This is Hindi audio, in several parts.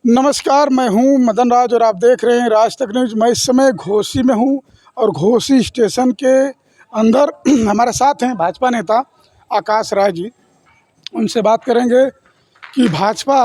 नमस्कार, मैं हूं मदन राज और आप देख रहे हैं राज तक न्यूज़। मैं इस समय घोसी में हूं और घोसी स्टेशन के अंदर हमारे साथ हैं भाजपा नेता आकाश राय जी। उनसे बात करेंगे कि भाजपा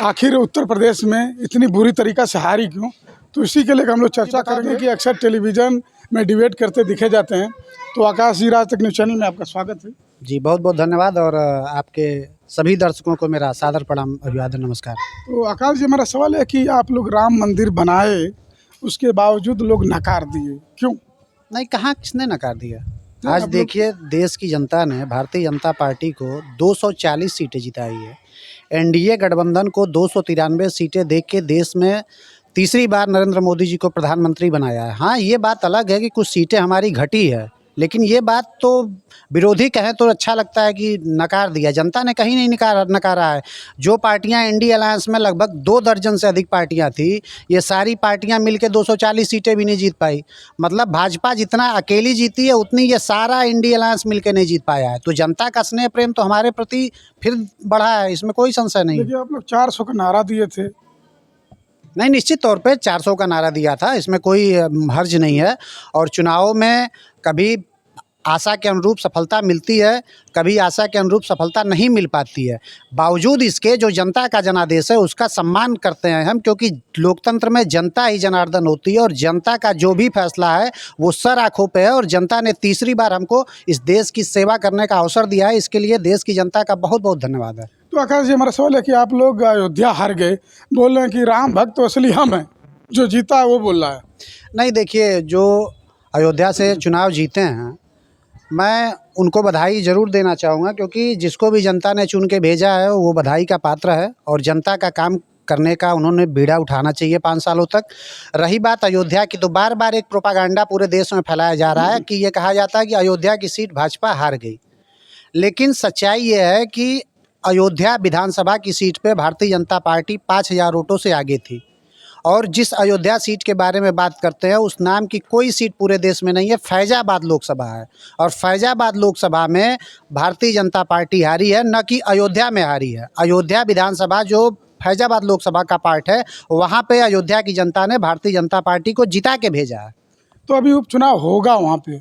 आखिर उत्तर प्रदेश में इतनी बुरी तरीक़ा से हारी क्यों। तो इसी के लिए हम लोग चर्चा करेंगे कि अक्सर टेलीविज़न में डिबेट करते दिखे जाते हैं। तो आकाश जी, राज तक न्यूज़ चैनल में आपका स्वागत है। जी, बहुत बहुत धन्यवाद और आपके सभी दर्शकों को मेरा सादर प्रणाम, अभिवादन, नमस्कार। तो आकाश जी, हमारा सवाल है कि आप लोग राम मंदिर बनाए, उसके बावजूद लोग नकार दिए, क्यों? नहीं, कहाँ किसने नकार दिया? नहीं, आज आप लोग देखिए, देश की जनता ने भारतीय जनता पार्टी को 240 सीटें जिताई है। एनडीए गठबंधन को 293 सीटें देख के देश में तीसरी बार नरेंद्र मोदी जी को प्रधानमंत्री बनाया है। हाँ, ये बात अलग है कि कुछ सीटें हमारी घटी है, लेकिन ये बात तो विरोधी कहें तो अच्छा लगता है कि नकार दिया। जनता ने कहीं नहीं नकारा है। जो पार्टियां इंडिया अलायंस में लगभग 2 दर्जन से अधिक पार्टियां थी, ये सारी पार्टियां मिलकर 240 सीटें भी नहीं जीत पाई। मतलब भाजपा जितना अकेली जीती है, उतनी ये सारा इंडिया अलायंस मिलकर नहीं जीत पाया है। तो जनता का स्नेह प्रेम तो हमारे प्रति फिर बढ़ा है, इसमें कोई संशय नहीं। देखिए, आप लोग 400 का नारा दिए थे। नहीं, निश्चित तौर पे 400 का नारा दिया था, इसमें कोई हर्ज नहीं है। और चुनाव में कभी आशा के अनुरूप सफलता मिलती है, कभी आशा के अनुरूप सफलता नहीं मिल पाती है। बावजूद इसके जो जनता का जनादेश है उसका सम्मान करते हैं हम, क्योंकि लोकतंत्र में जनता ही जनार्दन होती है और जनता का जो भी फैसला है वो सर आँखों पे है। और जनता ने तीसरी बार हमको इस देश की सेवा करने का अवसर दिया है, इसके लिए देश की जनता का बहुत बहुत धन्यवाद है। तो आकाश जी, हमारा सवाल है कि आप लोग अयोध्या हार गए, बोल रहे हैं कि राम भक्त तो असली हम हैं, जो जीता है वो बोल रहा है। नहीं, देखिए, जो अयोध्या से चुनाव जीते हैं, मैं उनको बधाई ज़रूर देना चाहूँगा, क्योंकि जिसको भी जनता ने चुन के भेजा है वो बधाई का पात्र है और जनता का काम करने का उन्होंने बीड़ा उठाना चाहिए 5 सालों तक। रही बात अयोध्या की, तो बार बार एक प्रोपागंडा पूरे देश में फैलाया जा रहा है कि ये कहा जाता है कि अयोध्या की सीट भाजपा हार गई। लेकिन सच्चाई ये है कि अयोध्या विधानसभा की सीट पे भारतीय जनता पार्टी 5000 वोटों से आगे थी। और जिस अयोध्या सीट के बारे में बात करते हैं, उस नाम की कोई सीट पूरे देश में नहीं है। फैज़ाबाद लोकसभा है और फैज़ाबाद लोकसभा में भारतीय जनता पार्टी हारी है, न कि अयोध्या में हारी है। अयोध्या विधानसभा जो फैज़ाबाद लोकसभा का पार्ट है, वहाँ पे अयोध्या की जनता ने भारतीय जनता पार्टी को जिता के भेजा है। तो अभी उपचुनाव होगा वहाँ पे,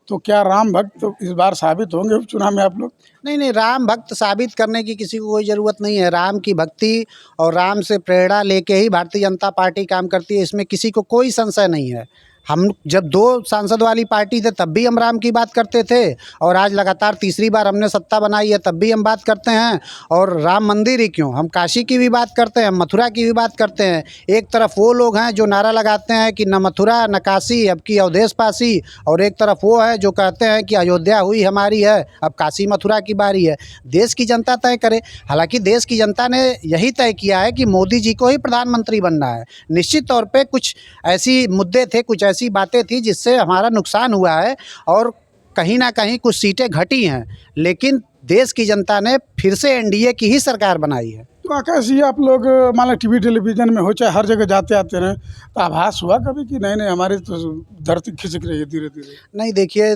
तो क्या राम भक्त तो इस बार साबित होंगे उपचुनाव में आप लोग? नहीं, राम भक्त साबित करने की किसी को कोई ज़रूरत नहीं है। राम की भक्ति और राम से प्रेरणा लेके ही भारतीय जनता पार्टी काम करती है, इसमें किसी को कोई संशय नहीं है। हम जब 2 सांसद वाली पार्टी थे तब भी हम राम की बात करते थे, और आज लगातार तीसरी बार हमने सत्ता बनाई है तब भी हम बात करते हैं। और राम मंदिर ही क्यों, हम काशी की भी बात करते हैं, मथुरा की भी बात करते हैं। एक तरफ वो लोग हैं जो नारा लगाते हैं कि न मथुरा न काशी, अब की अवधेश पासी, और एक तरफ वो है जो कहते हैं कि अयोध्या हुई हमारी है, अब काशी मथुरा की बारी है। देश की जनता तय करे। हालांकि देश की जनता ने यही तय किया है कि मोदी जी को ही प्रधानमंत्री बनना है। निश्चित तौर पर कुछ ऐसी मुद्दे थे, कुछ ऐसी बातें थी जिससे हमारा नुकसान हुआ है और कहीं ना कहीं कुछ सीटें घटी हैं, लेकिन देश की जनता ने फिर से एनडीए की ही सरकार बनाई है। तो आकाश जी, आप लोग मान लो टीवी टेलीविज़न में हो चाहे हर जगह जाते आते रहे, तो आभास हुआ कभी कि नहीं हमारी तो धरती खिसक रही है धीरे धीरे? नहीं, देखिए,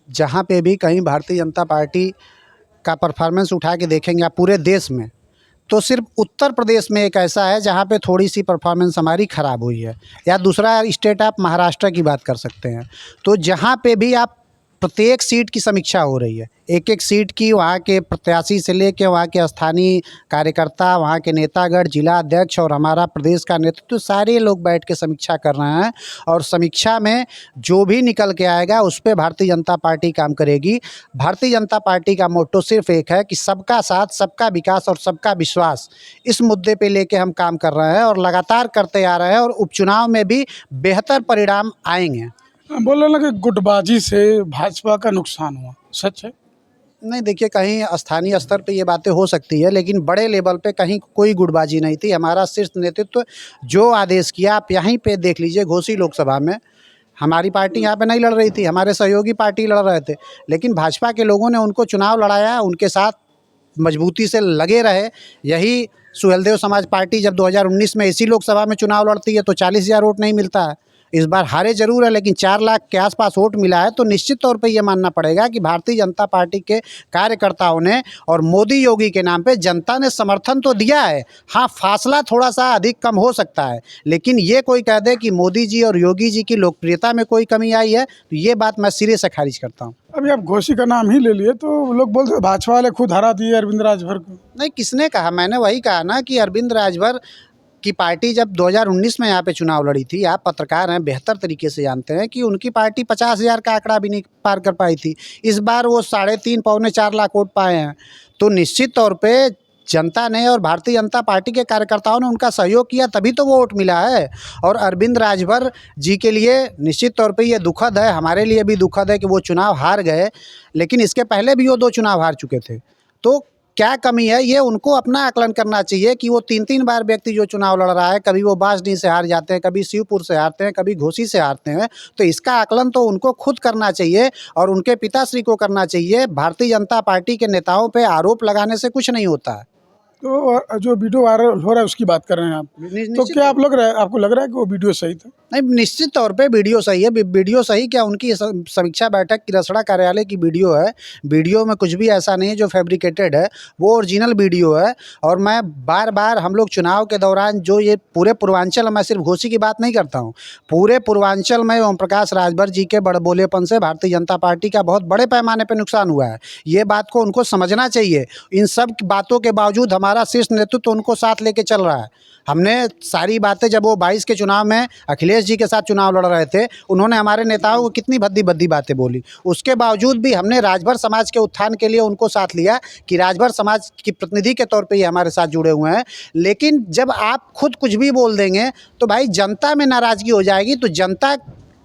जहाँ पे भी कहीं भारतीय जनता पार्टी का परफॉर्मेंस उठा के देखेंगे आप पूरे देश में, तो सिर्फ उत्तर प्रदेश में एक ऐसा है जहाँ पे थोड़ी सी परफॉर्मेंस हमारी ख़राब हुई है। या दूसरा स्टेट आप महाराष्ट्र की बात कर सकते हैं। तो जहाँ पे भी आप प्रत्येक सीट की समीक्षा हो रही है, एक एक सीट की, वहाँ के प्रत्याशी से लेके वहाँ के स्थानीय कार्यकर्ता, वहाँ के नेतागण, जिला अध्यक्ष और हमारा प्रदेश का नेतृत्व, तो सारे लोग बैठ के समीक्षा कर रहे हैं। और समीक्षा में जो भी निकल के आएगा उस पर भारतीय जनता पार्टी काम करेगी। भारतीय जनता पार्टी का मोटो सिर्फ एक है कि सबका साथ, सबका विकास और सबका विश्वास। इस मुद्दे पे लेके हम काम कर रहे हैं और लगातार करते आ रहे हैं, और उपचुनाव में भी बेहतर परिणाम आएंगे। बोल रहे ना कि गुटबाजी से भाजपा का नुकसान हुआ, सच है? नहीं, देखिए, कहीं स्थानीय स्तर पे ये बातें हो सकती है, लेकिन बड़े लेवल पे कहीं कोई गुटबाजी नहीं थी। हमारा शीर्ष नेतृत्व जो आदेश किया, आप यहीं पे देख लीजिए, घोसी लोकसभा में हमारी पार्टी यहाँ पे नहीं लड़ रही थी, हमारे सहयोगी पार्टी लड़ रहे थे, लेकिन भाजपा के लोगों ने उनको चुनाव लड़ाया, उनके साथ मजबूती से लगे रहे। यही सुहेलदेव समाज पार्टी जब 2019 में इसी लोकसभा में चुनाव लड़ती है तो 40,000 वोट नहीं मिलता है। इस बार हारे जरूर है, लेकिन 4 लाख के आसपास वोट मिला है, तो निश्चित तौर पे ये मानना पड़ेगा कि भारतीय जनता पार्टी के कार्यकर्ताओं ने और मोदी योगी के नाम पे जनता ने समर्थन तो दिया है। हाँ, फासला थोड़ा सा अधिक कम हो सकता है, लेकिन ये कोई कह दे कि मोदी जी और योगी जी की लोकप्रियता में कोई कमी आई है, तो ये बात मैं सिरे से खारिज करता हूँ। अभी आप घोषी का नाम ही ले लिए तो लोग बोलते हैं भाजपा वाले खुद हरा दिए अरविंद राजभर को। नहीं, किसने कहा? मैंने वही कहा ना कि अरविंद राजभर की पार्टी जब 2019 में यहाँ पे चुनाव लड़ी थी, आप पत्रकार हैं, बेहतर तरीके से जानते हैं कि उनकी पार्टी 50,000 का आंकड़ा भी नहीं पार कर पाई थी। इस बार वो 3.5 पौने 4 लाख वोट पाए हैं। तो निश्चित तौर पे जनता ने और भारतीय जनता पार्टी के कार्यकर्ताओं ने उनका सहयोग किया, तभी तो वो वोट मिला है। और अरविंद राजभर जी के लिए निश्चित तौर पे ये दुखद है, हमारे लिए भी दुखद है कि वो चुनाव हार गए, लेकिन इसके पहले भी वो 2 चुनाव हार चुके थे। तो क्या कमी है, ये उनको अपना आकलन करना चाहिए कि वो 3-3 बार व्यक्ति जो चुनाव लड़ रहा है, कभी वो बांसडीह से हार जाते हैं, कभी शिवपुर से हारते हैं, कभी घोसी से हारते हैं, तो इसका आकलन तो उनको खुद करना चाहिए और उनके पिताश्री को करना चाहिए। भारतीय जनता पार्टी के नेताओं पे आरोप लगाने से कुछ नहीं होता है। तो जो वीडियो वायरल हो रहा है उसकी बात कर रहे हैं आप, तो क्या आपको लग रहा है कि वो वीडियो सही था? नहीं, निश्चित तौर पे वीडियो सही है। वीडियो सही क्या, उनकी समीक्षा बैठक की रसड़ा कार्यालय की वीडियो है। वीडियो में कुछ भी ऐसा नहीं है जो फैब्रिकेटेड है, वो ओरिजिनल वीडियो है। और मैं बार बार, हम लोग चुनाव के दौरान जो ये पूरे पूर्वांचल, मैं सिर्फ घोसी की बात नहीं करता हूँ, पूरे पूर्वांचल में ओम प्रकाश राजभर जी के बड़बोलेपन से भारतीय जनता पार्टी का बहुत बड़े पैमाने पर नुकसान हुआ है। ये बात को उनको समझना चाहिए। इन सब बातों के बावजूद हमारा शीर्ष नेतृत्व उनको साथ लेके चल रहा है। हमने सारी बातें, जब वो 22 के चुनाव में अखिलेश जी के साथ चुनाव लड़ रहे थे, उन्होंने हमारे नेताओं को कितनी भद्दी भद्दी बातें बोली, उसके बावजूद भी हमने राजभर समाज के उत्थान के लिए उनको साथ लिया कि राजभर समाज की प्रतिनिधि के तौर पे ये हमारे साथ जुड़े हुए हैं। लेकिन जब आप खुद कुछ भी बोल देंगे तो भाई जनता में नाराज़गी हो जाएगी। तो जनता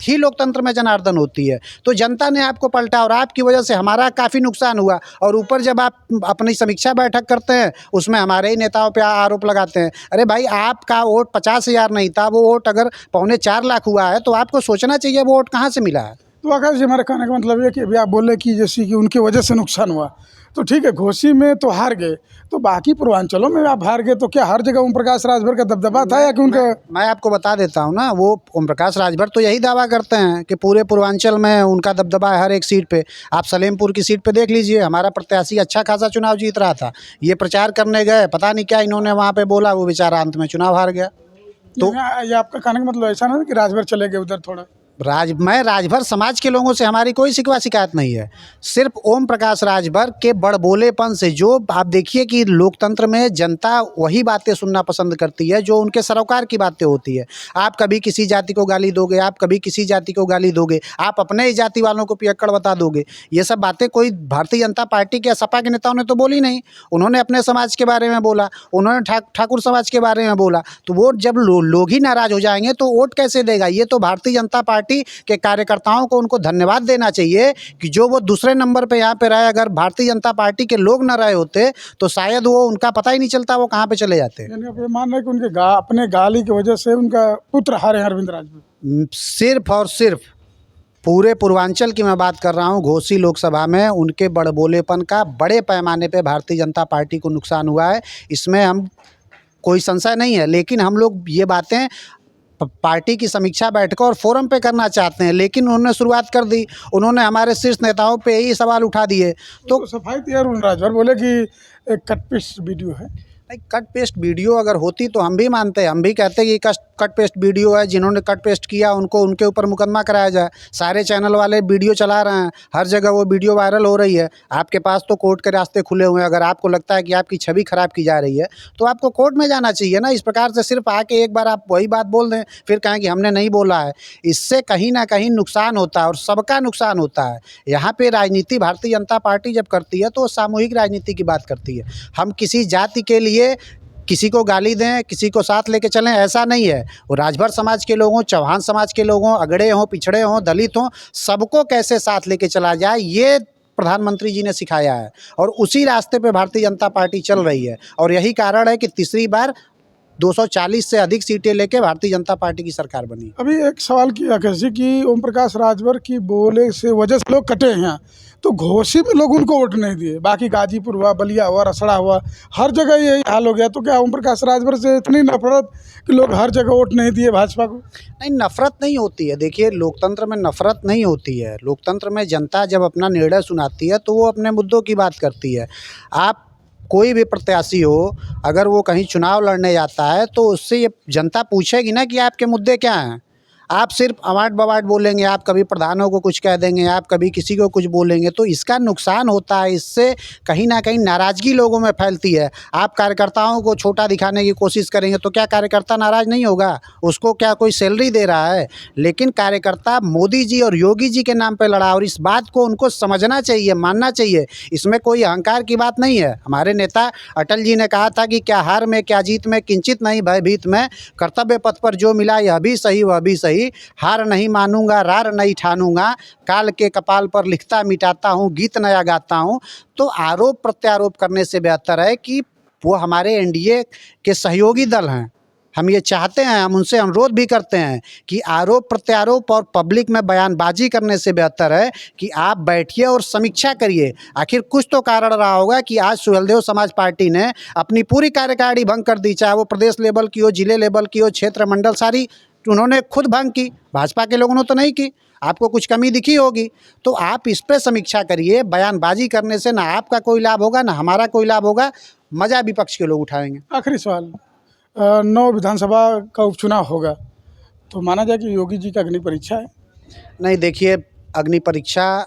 ही लोकतंत्र में जनार्दन होती है, तो जनता ने आपको पलटा और आपकी वजह से हमारा काफ़ी नुकसान हुआ। और ऊपर जब आप अपनी समीक्षा बैठक करते हैं, उसमें हमारे ही नेताओं पे आरोप लगाते हैं। अरे भाई, आपका वोट 50,000 नहीं था, वो वोट अगर 3.25 लाख हुआ है तो आपको सोचना चाहिए वो वोट कहाँ से मिला है। तो आकाश जी, हमारा कहने का मतलब ये कि अभी आप बोले कि जैसे कि उनकी वजह से नुकसान हुआ, तो ठीक है, घोसी में तो हार गए, तो बाकी पूर्वांचलों में आप हार गए, तो क्या हर जगह ओम प्रकाश राजभर का दबदबा था या कि उनका? मैं आपको बता देता हूँ ना, वो ओम प्रकाश राजभर तो यही दावा करते हैं कि पूरे पूर्वांचल में उनका दबदबा है हर एक सीट पे। आप सलेमपुर की सीट पे देख लीजिए, हमारा प्रत्याशी अच्छा खासा चुनाव जीत रहा था। ये प्रचार करने गए, पता नहीं क्या इन्होंने वहाँ पे बोला, वो बेचारा अंत में चुनाव हार गया। तो ये आपका कहने का मतलब ऐसा ना कि राजभर चले गए उधर थोड़ा? मैं राजभर समाज के लोगों से हमारी कोई शिकवा शिकायत नहीं है, सिर्फ ओम प्रकाश राजभर के बड़बोलेपन से। जो आप देखिए कि लोकतंत्र में जनता वही बातें सुनना पसंद करती है जो उनके सरोकार की बातें होती है। आप कभी किसी जाति को गाली दोगे, आप कभी किसी जाति को गाली दोगे, आप अपने ही जाति वालों को पियक्कड़ बता दोगे। ये सब बातें कोई भारतीय जनता पार्टी के सपा के नेताओं ने तो बोली नहीं। उन्होंने अपने समाज के बारे में बोला, उन्होंने ठाकुर समाज के बारे में बोला। तो वोट जब लोग ही नाराज हो जाएंगे तो वोट कैसे देगा? ये तो भारतीय जनता पार्टी के कार्यकर्ताओं को उनको धन्यवाद देना चाहिए कि जो वो दूसरे नंबर पे यहाँ पे रहे। अगर भारतीय जनता पार्टी के लोग न रहे होते तो शायद वो, उनका पता ही नहीं चलता वो कहाँ पे चले जाते। यानी आप ये मान रहे हैं कि उनके अपने गाली की वजह से उनका पुत्र हारे अरविंद राजभर? सिर्फ और सिर्फ पूरे पूर्वांचल की मैं बात कर रहा हूँ। घोसी लोकसभा में उनके बड़बोलेपन का बड़े पैमाने पे भारतीय जनता पार्टी को नुकसान हुआ है, इसमें हम कोई संशय नहीं है। लेकिन हम लोग ये बातें पार्टी की समीक्षा बैठकों और फोरम पे करना चाहते हैं, लेकिन उन्होंने शुरुआत कर दी, उन्होंने हमारे शीर्ष नेताओं पे ही सवाल उठा दिए। तो सफाई थी अरविंद राजभर बोले कि एक कट पेस्ट वीडियो है। कट पेस्ट वीडियो अगर होती तो हम भी मानते, हम भी कहते कि कट पेस्ट वीडियो है, जिन्होंने कट पेस्ट किया उनको, उनके ऊपर मुकदमा कराया जाए। सारे चैनल वाले वीडियो चला रहे हैं, हर जगह वो वीडियो वायरल हो रही है। आपके पास तो कोर्ट के रास्ते खुले हुए हैं। अगर आपको लगता है कि आपकी छवि खराब की जा रही है तो आपको कोर्ट में जाना चाहिए ना। इस प्रकार से सिर्फ आके एक बार आप वही बात बोल दें, फिर कहें कि हमने नहीं बोला है, इससे कहीं ना कहीं नुकसान होता है और सबका नुकसान होता है। यहाँ पे राजनीति भारतीय जनता पार्टी जब करती है तो सामूहिक राजनीति की बात करती है। हम किसी जाति के लिए किसी को गाली दें, किसी को साथ लेके चलें, ऐसा नहीं है। वो राजभर समाज के लोगों, चौहान समाज के लोगों, अगड़े हों, पिछड़े हों, दलित हों, सबको कैसे साथ लेके चला जाए, ये प्रधानमंत्री जी ने सिखाया है और उसी रास्ते पे भारतीय जनता पार्टी चल रही है। और यही कारण है कि तीसरी बार 240 से अधिक सीटें लेके भारतीय जनता पार्टी की सरकार बनी। अभी एक सवाल किया कैसे कि ओम प्रकाश राजभर की बोले से वजह से लोग कटे हैं, तो घोसी में लोग उनको वोट नहीं दिए, बाकी गाजीपुर हुआ, बलिया हुआ, रसड़ा हुआ, हर जगह यही हाल हो गया। तो क्या ओम प्रकाश राजभर से इतनी नफरत कि लोग हर जगह वोट नहीं दिए भाजपा को? नहीं, नफरत नहीं होती है। देखिए, लोकतंत्र में नफरत नहीं होती है। लोकतंत्र में जनता जब अपना निर्णय सुनाती है तो वो अपने मुद्दों की बात करती है। आप कोई भी प्रत्याशी हो, अगर वो कहीं चुनाव लड़ने जाता है तो उससे ये जनता पूछेगी ना कि आपके मुद्दे क्या हैं। आप सिर्फ अवार्ड बवार्ड बोलेंगे, आप कभी प्रधानों को कुछ कह देंगे, आप कभी किसी को कुछ बोलेंगे, तो इसका नुकसान होता है। इससे कहीं ना कहीं नाराज़गी लोगों में फैलती है। आप कार्यकर्ताओं को छोटा दिखाने की कोशिश करेंगे तो क्या कार्यकर्ता नाराज़ नहीं होगा? उसको क्या कोई सैलरी दे रहा है? लेकिन कार्यकर्ता मोदी जी और योगी जी के नाम पे लड़ा, और इस बात को उनको समझना चाहिए, मानना चाहिए। इसमें कोई अहंकार की बात नहीं है। हमारे नेता अटल जी ने कहा था कि क्या हार में क्या जीत में किंचित नहीं भयभीत में, कर्तव्य पथ पर जो मिला यह भी सही वह भी सही, हार नहीं मानूंगा रार नहीं ठानूंगा, काल के कपाल पर लिखता मिटाता हूँ गीत नया गाता हूँ। तो आरोप प्रत्यारोप करने से बेहतर है कि वो हमारे एनडीए के सहयोगी दल हैं। हम ये चाहते हैं, हम उनसे अनुरोध भी करते हैं कि आरोप प्रत्यारोप और पब्लिक में बयानबाजी करने से बेहतर है कि आप बैठिए और समीक्षा करिए। आखिर कुछ तो कारण रहा होगा कि आज सुहेलदेव समाज पार्टी ने अपनी पूरी कार्यकारिणी भंग कर दी, चाहे वो प्रदेश लेवल की हो, जिले लेवल की हो, क्षेत्र मंडल, सारी उन्होंने खुद भंग की। भाजपा के लोगों ने तो नहीं की। आपको कुछ कमी दिखी होगी तो आप इस पे समीक्षा करिए। बयानबाजी करने से ना आपका कोई लाभ होगा ना हमारा कोई लाभ होगा, मज़ा विपक्ष के लोग उठाएंगे। आखिरी सवाल, 9 विधानसभा का उपचुनाव होगा, तो माना जाए कि योगी जी का अग्नि परीक्षा है? नहीं, देखिए, अग्नि परीक्षा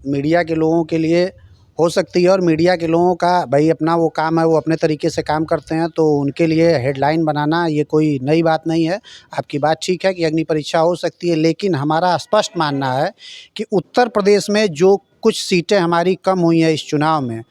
मीडिया के लोगों के लिए हो सकती है, और मीडिया के लोगों का भाई अपना वो काम है, वो अपने तरीके से काम करते हैं, तो उनके लिए हेडलाइन बनाना ये कोई नई बात नहीं है। आपकी बात ठीक है कि अग्नि परीक्षा हो सकती है, लेकिन हमारा स्पष्ट मानना है कि उत्तर प्रदेश में जो कुछ सीटें हमारी कम हुई हैं इस चुनाव में,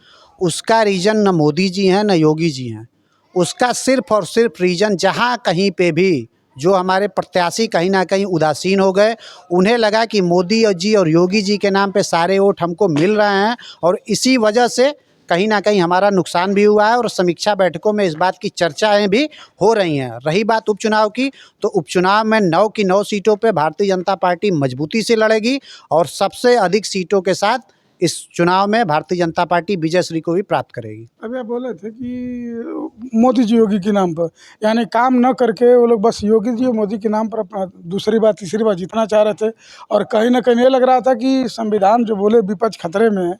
उसका रीज़न न मोदी जी हैं न योगी जी हैं। उसका सिर्फ और सिर्फ रीज़न, जहाँ कहीं पे भी जो हमारे प्रत्याशी कहीं ना कहीं उदासीन हो गए, उन्हें लगा कि मोदी जी और योगी जी के नाम पे सारे वोट हमको मिल रहे हैं, और इसी वजह से कहीं ना कहीं हमारा नुकसान भी हुआ है। और समीक्षा बैठकों में इस बात की चर्चाएं भी हो रही हैं। रही बात उपचुनाव की, तो उपचुनाव में 9 की 9 सीटों पे भारतीय जनता पार्टी मजबूती से लड़ेगी, और सबसे अधिक सीटों के साथ इस चुनाव में भारतीय जनता पार्टी विजयश्री को भी प्राप्त करेगी। अभी आप बोले थे कि मोदी जी योगी के नाम पर, यानी काम न करके वो लोग बस योगी जी और मोदी के नाम पर अपना दूसरी बार तीसरी बार जीतना चाह रहे थे, और कहीं ना कहीं ये लग रहा था कि संविधान जो बोले विपक्ष खतरे में है,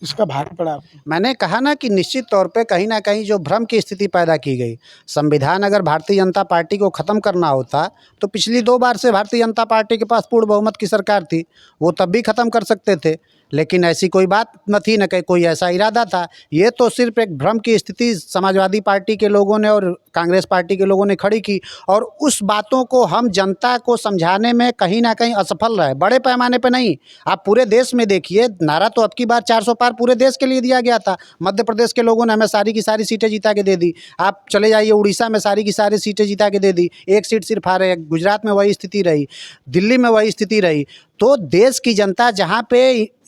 इसका भारी पड़ा आपको। मैंने कहा ना कि निश्चित तौर पे कहीं ना कहीं जो भ्रम की स्थिति पैदा की गई। संविधान अगर भारतीय जनता पार्टी को ख़त्म करना होता तो पिछली 2 बार से भारतीय जनता पार्टी के पास पूर्ण बहुमत की सरकार थी, वो तब भी ख़त्म कर सकते थे। लेकिन ऐसी कोई बात न थी, न कोई ऐसा इरादा था। ये तो सिर्फ एक भ्रम की स्थिति समाजवादी पार्टी के लोगों ने और कांग्रेस पार्टी के लोगों ने खड़ी की, और उस बातों को हम जनता को समझाने में कहीं ना कहीं असफल रहे, बड़े पैमाने पे नहीं। आप पूरे देश में देखिए, नारा तो अब की बार 400 पार पूरे देश के लिए दिया गया था। मध्य प्रदेश के लोगों ने हमें सारी की सारी सीटें जिता के दे दी। आप चले जाइए उड़ीसा में, सारी की सारी सीटें जिता के दे दी, एक सीट सिर्फ हारे। गुजरात में वही स्थिति रही, दिल्ली में वही स्थिति रही। तो देश की जनता जहाँ पे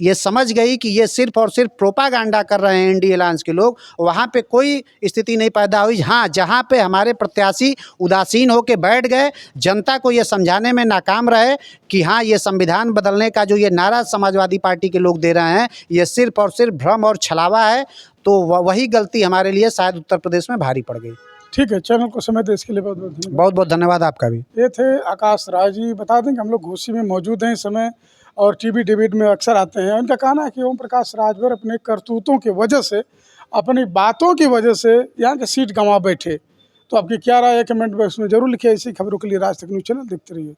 ये समझ गई कि ये सिर्फ और सिर्फ प्रोपागेंडा कर रहे हैं एनडीए अलायंस के लोग, वहाँ पे कोई स्थिति नहीं पैदा हुई। हाँ, जहाँ पे हमारे प्रत्याशी उदासीन होकर बैठ गए, जनता को ये समझाने में नाकाम रहे कि हाँ, ये संविधान बदलने का जो ये नारा समाजवादी पार्टी के लोग दे रहे हैं, ये सिर्फ और सिर्फ भ्रम और छलावा है, तो वही गलती हमारे लिए शायद उत्तर प्रदेश में भारी पड़ गई। ठीक है, चैनल को समय दे इसके लिए बहुत बहुत धन्यवाद। बहुत बहुत धन्यवाद आपका भी। ये थे आकाश राय जी। बता दें कि हम लोग घोसी में मौजूद हैं इस समय, और टीवी डिबेट में अक्सर आते हैं। उनका कहना है कि ओम प्रकाश राजभर अपने करतूतों की वजह से, अपनी बातों की वजह से यहाँ की सीट गंवा बैठे। तो आपकी क्या राय है कमेंट बॉक्स में जरूर लिखिए। ऐसी खबरों के लिए राज तक न्यूज़ चैनल देखते रहिए।